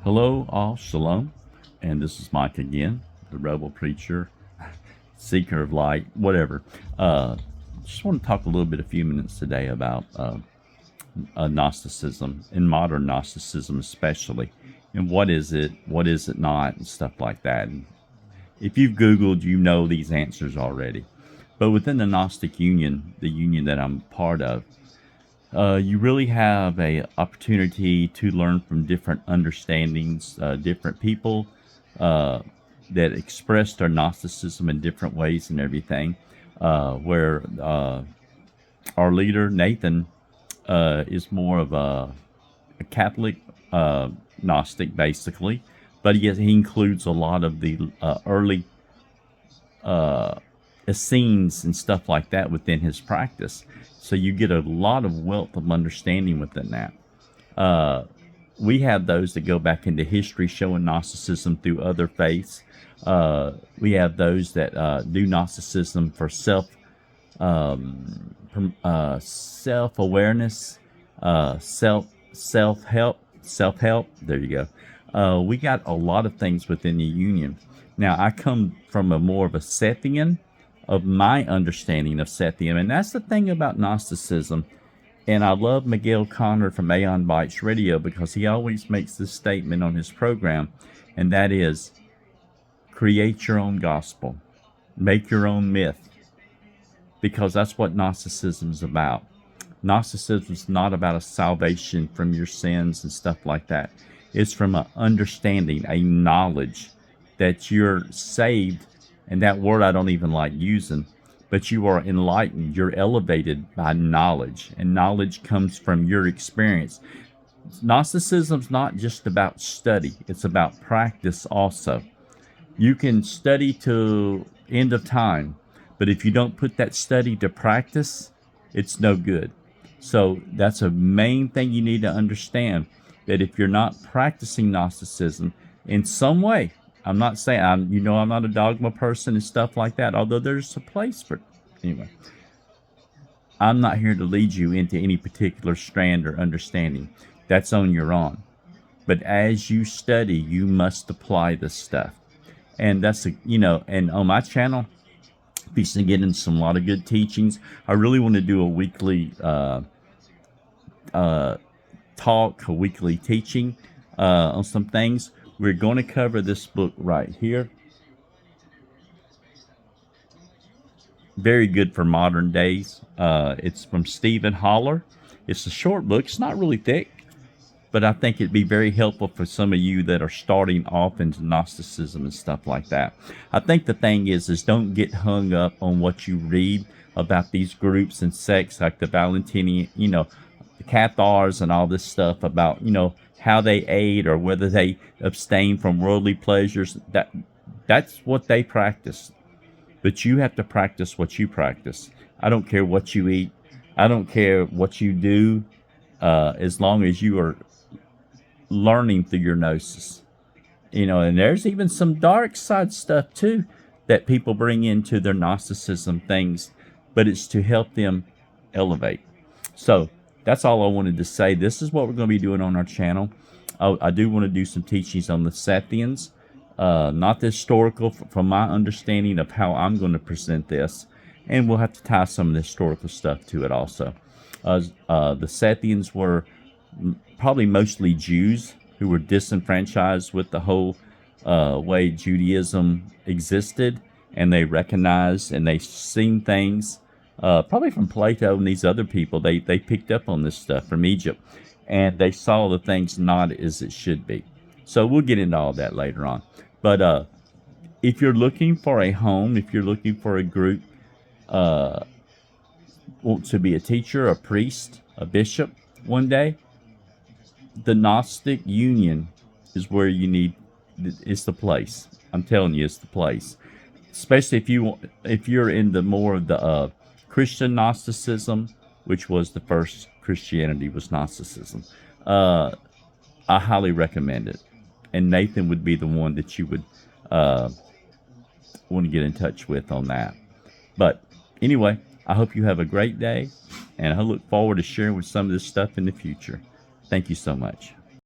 Hello, all, shalom, and this is Mike again, the rebel preacher, seeker of light, whatever. Just want to talk a few minutes today about Gnosticism and modern Gnosticism, especially, and what is it not, and stuff like that. And if you've Googled, you know these answers already. But within the Gnostic Union, the union that I'm part of, you really have a opportunity to learn from different understandings, different people that express their Gnosticism in different ways and everything. Where our leader Nathan is more of a Catholic Gnostic, basically, but he includes a lot of the early Essenes and stuff like that within his practice. So you get a lot of wealth of understanding within that. We have those that go back into history showing Gnosticism through other faiths. We have those that do Gnosticism for self awareness, self help. There you go. We got a lot of things within the union. Now I come from a more of a Sethian of my understanding of Sethium. And that's the thing about Gnosticism. And I love Miguel Conner from bytes Radio because he always makes this statement on his program, and that is, create your own gospel. Make your own myth. Because that's what Gnosticism is about. Gnosticism is not about a salvation from your sins and stuff like that. It's from an understanding, a knowledge that you're saved. And that word I don't even like using, but you are enlightened. You're elevated by knowledge, and knowledge comes from your experience. Gnosticism's not just about study. It's about practice also. You can study to end of time, but if you don't put that study to practice, it's no good. So that's a main thing you need to understand, that if you're not practicing Gnosticism in some way, I'm not saying, I'm not a dogma person and stuff like that, although there's a place for it. Anyway, I'm not here to lead you into any particular strand or understanding. That's on your own. But as you study, you must apply this stuff. And that's, and on my channel, be getting some lot of good teachings. I really want to do a weekly talk, a weekly teaching on some things. We're going to cover this book right here. Very good for modern days. It's from Stephen Holler. It's a short book. It's not really thick, but I think it'd be very helpful for some of you that are starting off into Gnosticism and stuff like that. I think the thing is don't get hung up on what you read about these groups and sects like the Valentinian, the Cathars and all this stuff about, how they aid or whether they abstain from worldly pleasures. That's what they practice. But you have to practice what you practice. I don't care what you eat. I don't care what you do, as long as you are learning through your gnosis. And there's even some dark side stuff too that people bring into their Gnosticism things, but it's to help them elevate. So that's all I wanted to say. This is what we're going to be doing on our channel. I do want to do some teachings on the Sethians, not the historical, from my understanding of how I'm going to present this. And we'll have to tie some of the historical stuff to it also. The Sethians were probably mostly Jews who were disenfranchised with the whole way Judaism existed. And they recognized and they seen things probably from Plato and these other people. They picked up on this stuff from Egypt, and they saw the things not as it should be. So we'll get into all that later on. But if you're looking for a home, if you're looking for a group, want to be a teacher, a priest, a bishop one day, the Gnostic Union is where you need. It's the place. I'm telling you, it's the place. Especially if you're in the more of the Christian Gnosticism, which was the first Christianity was Gnosticism. I highly recommend it. And Nathan would be the one that you would want to get in touch with on that. But anyway, I hope you have a great day, and I look forward to sharing with some of this stuff in the future. Thank you so much.